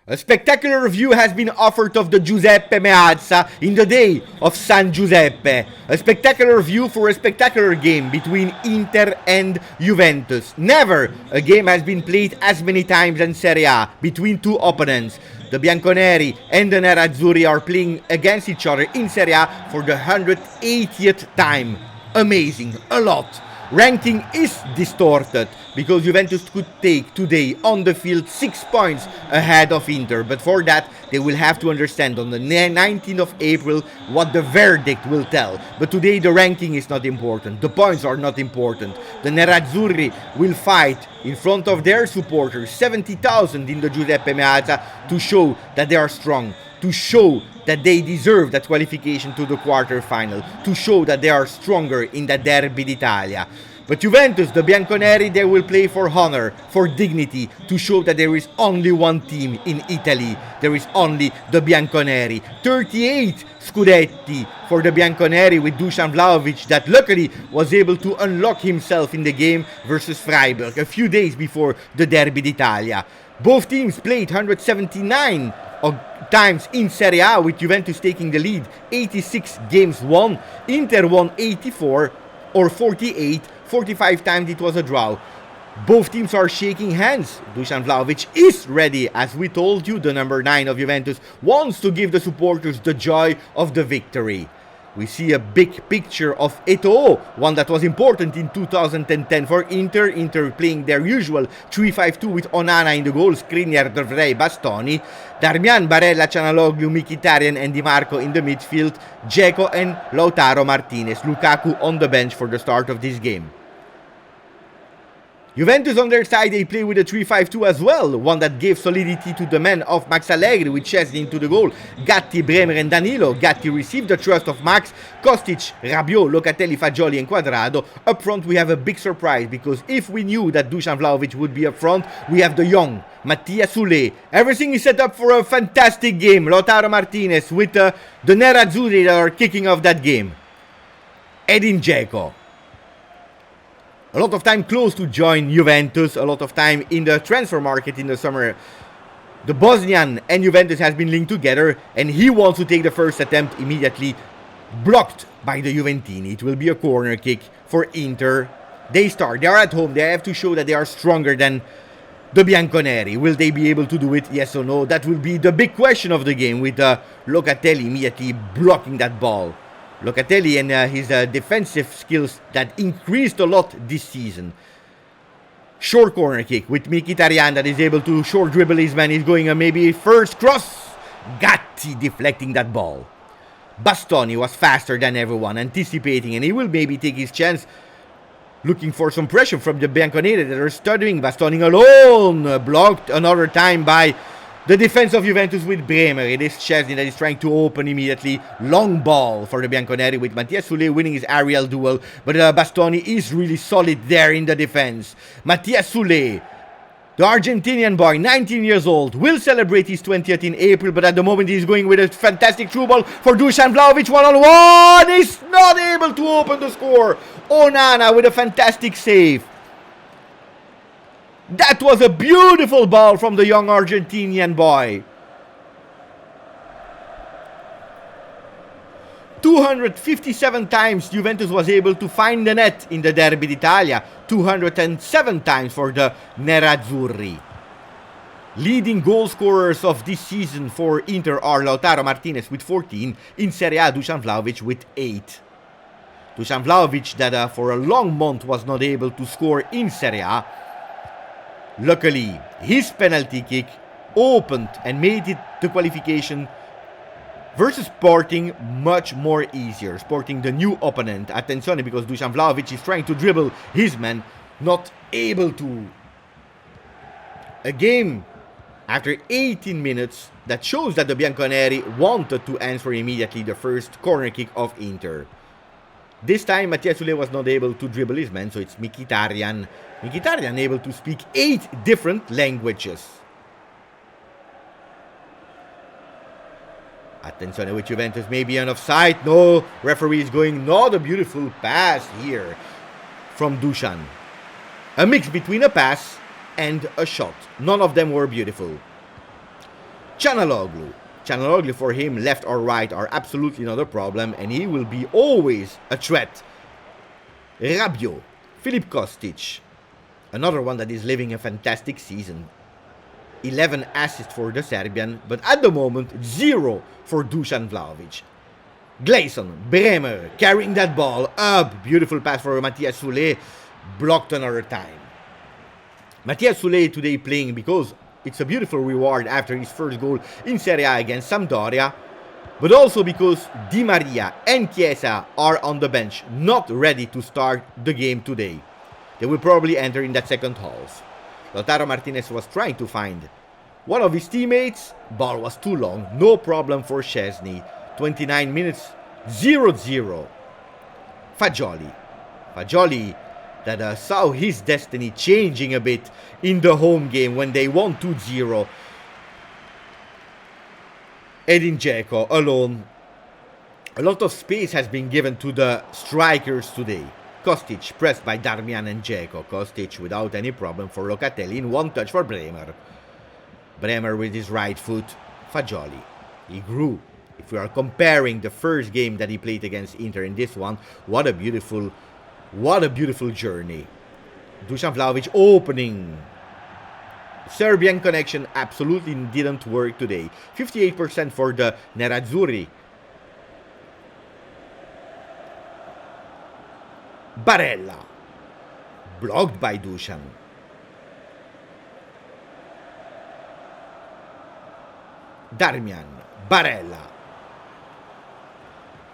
A spectacular view has been offered of the Giuseppe Meazza in the day of San Giuseppe. A spectacular view for a spectacular game between Inter and Juventus. Never a game has been played as many times in Serie A between two opponents. The Bianconeri and the Nerazzurri are playing against each other in Serie A for the 180th time. Amazing, a lot. Ranking is distorted because Juventus could take today on the field 6 points ahead of Inter, but for that they will have to understand on the 19th of April what the verdict will tell. But today the ranking is not important, the points are not important. The Nerazzurri will fight in front of their supporters, 70,000 in the Giuseppe Meazza, to show that they are strong, to show that they deserve that qualification to the quarter-final, to show that they are stronger in the Derby d'Italia. But Juventus, the Bianconeri, they will play for honor, for dignity, to show that there is only one team in Italy. There is only the Bianconeri. 38 Scudetti for the Bianconeri with Dusan Vlahovic, that luckily was able to unlock himself in the game versus Freiburg a few days before the Derby d'Italia. Both teams played 179 times in Serie A, with Juventus taking the lead, 86 games won. Inter won 84 or 48, 45 times it was a draw. Both teams are shaking hands. Dusan Vlahovic is ready. As we told you, the number 9 of Juventus wants to give the supporters the joy of the victory. We see a big picture of Eto'o, one that was important in 2010 for Inter. Inter playing their usual 3-5-2 with Onana in the goal, Skriniar, De Vrij, Bastoni, Darmian, Barella, Canaloglu, Mkhitaryan and Di Marco in the midfield, Dzeko and Lautaro Martinez. Lukaku on the bench for the start of this game. Juventus on their side, they play with a 3-5-2 as well, one that gave solidity to the men of Max Allegri with Szczesny into the goal, Gatti, Bremer and Danilo. Gatti received the trust of Max, Kostic, Rabiot, Locatelli, Fagioli and Quadrado. Up front we have a big surprise, because if we knew that Dusan Vlahovic would be up front, we have the young Mattia Soulé. Everything is set up for a fantastic game. Lautaro Martinez with the Nerazzurri that are kicking off that game. Edin Dzeko. A lot of time close to join Juventus, a lot of time in the transfer market in the summer. The Bosnian and Juventus has been linked together, and he wants to take the first attempt immediately, blocked by the Juventini. It will be a corner kick for Inter. They are at home, they have to show that they are stronger than the Bianconeri. Will they be able to do it, yes or no? That will be the big question of the game, with Locatelli immediately blocking that ball. Locatelli and his defensive skills that increased a lot this season. Short corner kick with Mkhitaryan that is able to short dribble his man. He's going maybe first cross. Gatti deflecting that ball. Bastoni was faster than everyone, anticipating, and he will maybe take his chance, looking for some pressure from the Bianconeri that are studying. Bastoni alone, blocked another time by the defense of Juventus with Bremer. It is Szczesny that is trying to open immediately. Long ball for the Bianconeri with Mattia Soulé winning his aerial duel. But Bastoni is really solid there in the defense. Mattia Soulé, the Argentinian boy, 19 years old, will celebrate his 20th in April. But at the moment he's going with a fantastic through ball for Dusan Vlahovic. 1-on-1. He's not able to open the score. Onana with a fantastic save. That was a beautiful ball from the young Argentinian boy. 257 times Juventus was able to find the net in the Derby d'Italia. 207 times for the Nerazzurri. Leading goal scorers of this season for Inter are Lautaro Martinez with 14. In Serie A, Dusan Vlahovic with 8. Dusan Vlahovic that for a long month was not able to score in Serie A. Luckily, his penalty kick opened and made it the qualification versus Sporting much more easier. Sporting, the new opponent. Attenzione, because Dusan Vlahovic is trying to dribble his man, not able to. A game after 18 minutes that shows that the Bianconeri wanted to answer immediately the first corner kick of Inter. This time, Mattia Soulé was not able to dribble his man, so it's Mkhitaryan. Mkhitaryan able to speak 8 different languages. Attenzione with Juventus, maybe an offside. No, referee is going, not a beautiful pass here from Dusan. A mix between a pass and a shot. None of them were beautiful. Çalhanoğlu. Çalhanoğlu for him, left or right, are absolutely not a problem, and he will be always a threat. Rabiot. Filip Kostic. Another one that is living a fantastic season. 11 assists for the Serbian, but at the moment, 0 for Dusan Vlahovic. Gleison, Bremer, carrying that ball up. Beautiful pass for Matthias Soulé. Blocked another time. Matthias Soulé today playing because it's a beautiful reward after his first goal in Serie A against Sampdoria. But also because Di Maria and Chiesa are on the bench, not ready to start the game today. They will probably enter in that second half. Lautaro Martinez was trying to find one of his teammates. Ball was too long. No problem for Szczesny. 29 minutes, 0-0. Fagioli. Fagioli that saw his destiny changing a bit in the home game when they won 2-0. Edin Dzeko alone. A lot of space has been given to the strikers today. Kostic pressed by Darmian and Dzeko. Kostic without any problem for Locatelli in one touch for Bremer. Bremer with his right foot. Fagioli. He grew. If we are comparing the first game that he played against Inter and this one, what a beautiful journey. Dusan Vlahovic opening. Serbian connection absolutely didn't work today. 58% for the Nerazzurri. Barella. Blocked by Dusan. Darmian. Barella.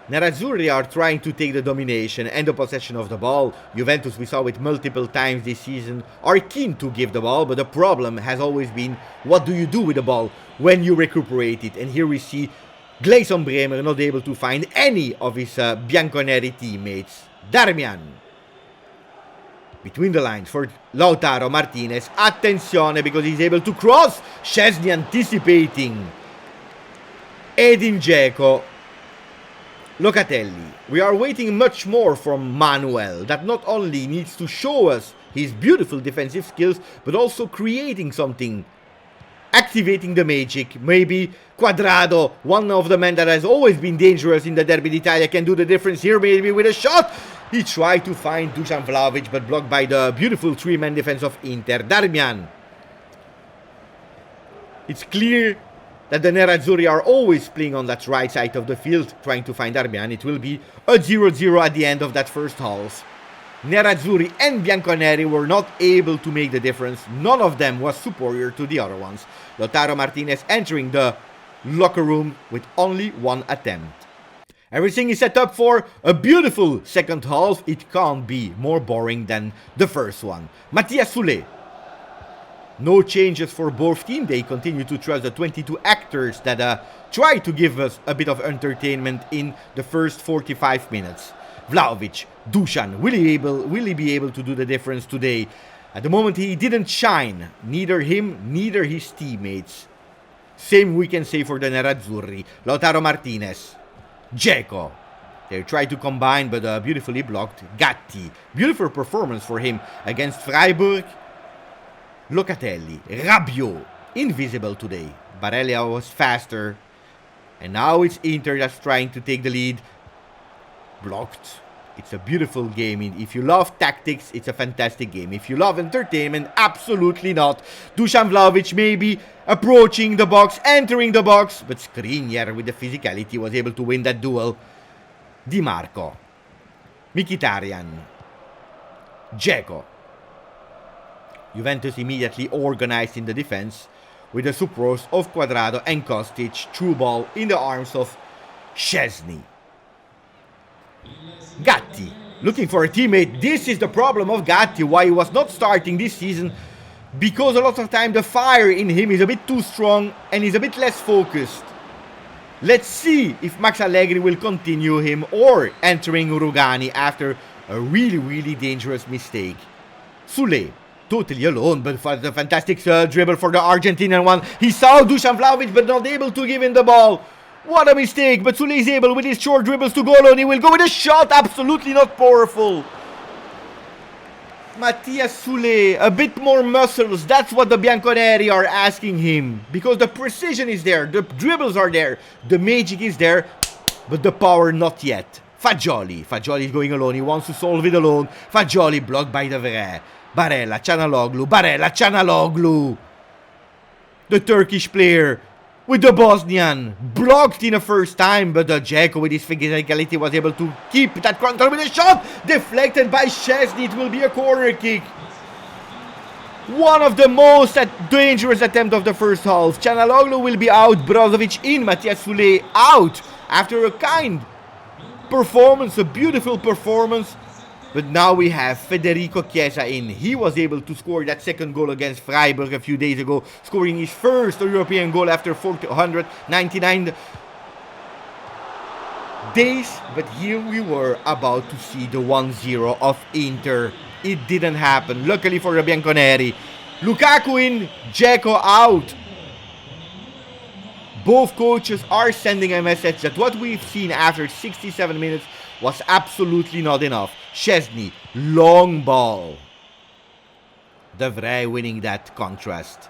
Nerazzurri are trying to take the domination and the possession of the ball. Juventus, we saw it multiple times this season, are keen to give the ball, but the problem has always been, what do you do with the ball when you recuperate it? And here we see Gleison Bremer not able to find any of his Bianconeri teammates. Darmian. Between the lines for Lautaro Martinez. Attenzione, because he's able to cross. Szczesny anticipating. Edin Dzeko. Locatelli. We are waiting much more from Manuel, that not only needs to show us his beautiful defensive skills, but also creating something, activating the magic. Maybe Cuadrado, one of the men that has always been dangerous in the Derby d'Italia, can do the difference here, maybe with a shot. He tried to find Dusan Vlahovic, but blocked by the beautiful three-man defense of Inter. Darmian. It's clear that the Nerazzurri are always playing on that right side of the field, trying to find Darmian. It will be a 0-0 at the end of that first half. Nerazzurri and Bianconeri were not able to make the difference. None of them was superior to the other ones. Lautaro Martinez entering the locker room with only one attempt. Everything is set up for a beautiful second half. It can't be more boring than the first one. Matthias Soulé. No changes for both teams. They continue to trust the 22 actors that try to give us a bit of entertainment in the first 45 minutes. Vlahovic, Dusan, will he be able to do the difference today? At the moment he didn't shine. Neither him, neither his teammates. Same we can say for the Nerazzurri. Lautaro Martinez. Dzeko. They tried to combine but beautifully blocked. Gatti. Beautiful performance for him against Freiburg. Locatelli, Rabiot, invisible today. Barella was faster. And now it's Inter that's trying to take the lead. Blocked. It's a beautiful game. If you love tactics, it's a fantastic game. If you love entertainment, absolutely not. Dusan Vlahovic maybe approaching the box, entering the box. But Skriniar with the physicality was able to win that duel. Di Marco. Mkhitaryan. Dzeko. Juventus immediately organized in the defense with the support of Cuadrado and Kostic. Through ball in the arms of Szczesny. Gatti looking for a teammate. This is the problem of Gatti, why he was not starting this season, because a lot of time the fire in him is a bit too strong and he's a bit less focused. Let's see if Max Allegri will continue him or entering Rugani after a really dangerous mistake. Soulé. Totally alone, but for the fantastic dribble for the Argentinian one. He saw Dusan Vlahovic, but not able to give him the ball. What a mistake, but Soulé is able with his short dribbles to goal, and he will go with a shot. Absolutely not powerful. Mattias Sule, a bit more muscles. That's what the Bianconeri are asking him. Because the precision is there, the dribbles are there, the magic is there, but the power not yet. Fagioli. Fagioli is going alone. He wants to solve it alone. Fagioli blocked by De Vrij. Barella, Çalhanoğlu. Barella, Çalhanoğlu. The Turkish player with the Bosnian. Blocked in the first time, but Dzeko with his physicality was able to keep that control with a shot. Deflected by Szczesny. It will be a corner kick. One of the most dangerous attempts of the first half. Çalhanoğlu will be out. Brozovic in. Mattias Sule out. After a kind performance, a beautiful performance. But now we have Federico Chiesa in. He was able to score that second goal against Freiburg a few days ago, scoring his first European goal after 499 days. But here we were about to see the 1-0 of Inter. It didn't happen, luckily for the Bianconeri. Lukaku in, Dzeko out. Both coaches are sending a message that what we've seen after 67 minutes was absolutely not enough. Szczesny, long ball. De Vrij winning that contrast.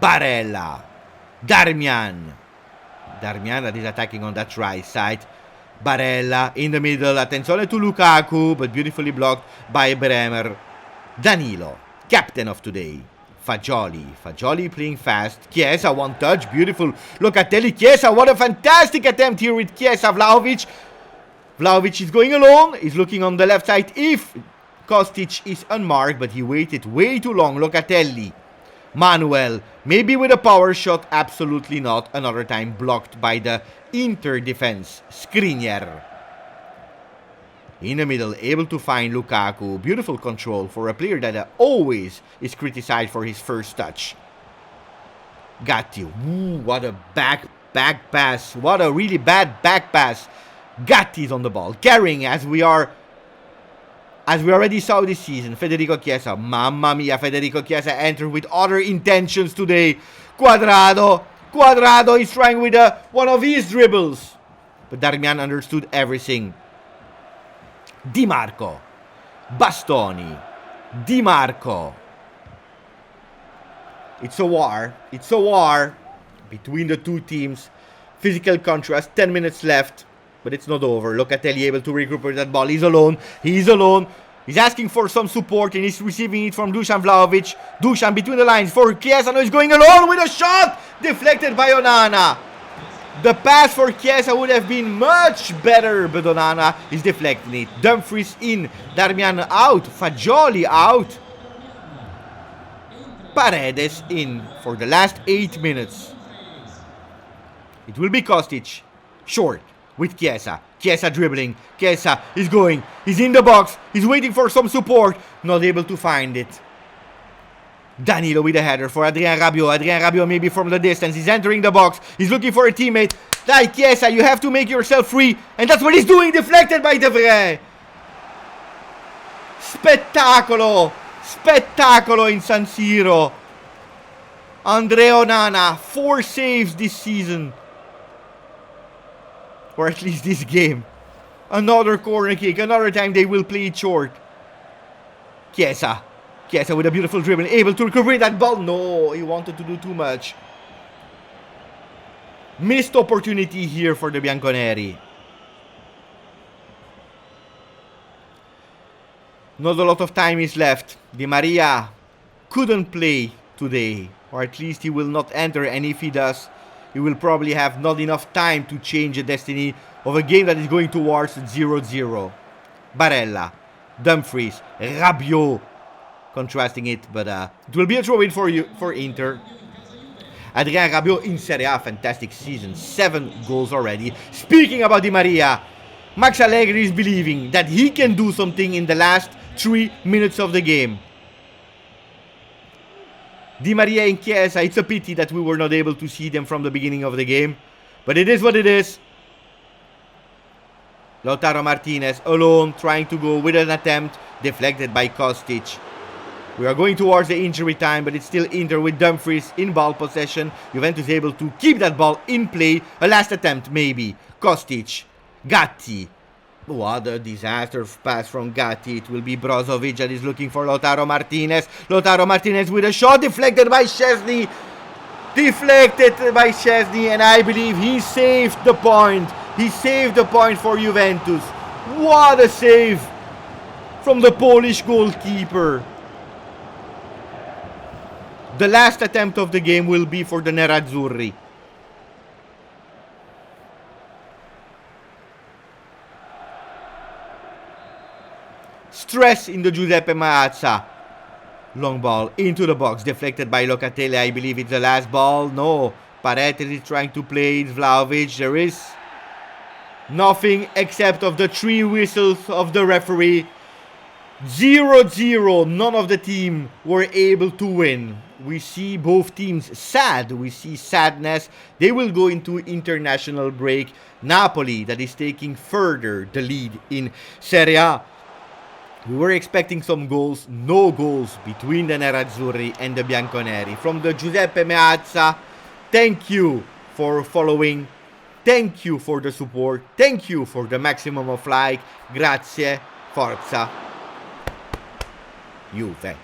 Barella. Darmian. Darmian that is attacking on that right side. Barella in the middle. Attenzione to Lukaku, but beautifully blocked by Bremer. Danilo, captain of today. Fagioli. Fagioli playing fast. Chiesa, one touch. Beautiful. Locatelli. Chiesa, what a fantastic attempt here with Chiesa. Vlahovic. Vlahovic is going alone. He's looking on the left side if Kostic is unmarked, but he waited way too long. Locatelli. Manuel. Maybe with a power shot. Absolutely not. Another time blocked by the Inter defense. Skriniar. In the middle, able to find Lukaku. Beautiful control for a player that always is criticized for his first touch. Gatti. Ooh, what a back pass. What a really bad back pass. Gatti is on the ball, carrying as we already saw this season. Federico Chiesa. Mamma mia, Federico Chiesa entered with other intentions today. Cuadrado. Cuadrado is trying with one of his dribbles. But Darmian understood everything. Di Marco, Bastoni, Di Marco. It's a war. It's a war between the two teams. Physical contrast. 10 minutes left, but it's not over. Locatelli able to recuperate that ball. He's alone. He's alone. He's asking for some support and he's receiving it from Dusan Vlahovic. Dusan between the lines for Chiesa. Now he's going alone with a shot deflected by Onana. The pass for Chiesa would have been much better, but Onana is deflecting it. Dumfries in, Darmian out, Fagioli out. Paredes in for the last 8 minutes. It will be Kostic, short, with Chiesa. Chiesa dribbling, Chiesa is going, he's in the box, he's waiting for some support, not able to find it. Danilo with a header for Adrien Rabiot. Adrien Rabiot maybe from the distance. He's entering the box. He's looking for a teammate. Like Chiesa, you have to make yourself free. And that's what he's doing. Deflected by De Vrij. Spettacolo. Spettacolo in San Siro. Andrea Onana. 4 saves this season. Or at least this game. Another corner kick. Another time they will play it short. Chiesa. Chiesa with a beautiful dribble, able to recover that ball. No, he wanted to do too much. Missed opportunity here for the Bianconeri. Not a lot of time is left. Di Maria couldn't play today, or at least he will not enter, and if he does, he will probably have not enough time to change the destiny of a game that is going towards 0-0. Barella, Dumfries, Rabiot. Contrasting it, but it will be a throw-in for Inter. Adrien Rabiot in Serie A, fantastic season, 7 goals already. Speaking about Di Maria, Max Allegri is believing that he can do something in the last 3 minutes of the game. Di Maria and Chiesa, it's a pity that we were not able to see them from the beginning of the game, but it is what it is. Lautaro Martinez alone, trying to go with an attempt, deflected by Kostic. We are going towards the injury time, but it's still Inter with Dumfries in ball possession. Juventus able to keep that ball in play. A last attempt, maybe. Kostic. Gatti. What a disaster pass from Gatti. It will be Brozovic that is looking for Lautaro Martinez. Lautaro Martinez with a shot deflected by Szczesny. Deflected by Szczesny, and I believe he saved the point. He saved the point for Juventus. What a save from the Polish goalkeeper. The last attempt of the game will be for the Nerazzurri. Stress in the Giuseppe Meazza. Long ball into the box, deflected by Locatelli. I believe it's the last ball. No, Paredes is trying to play it. Vlahovic. There is nothing except of the 3 whistles of the referee. 0-0. None of the team were able to win. We see both teams sad. We see sadness. They will go into international break. Napoli that is taking further the lead in Serie. We were expecting some goals. No goals between the Nerazzurri and the Bianconeri. From the Giuseppe Meazza, thank you for following. Thank you for the support. Thank you for the maximum of like. Grazie. Forza. Juve.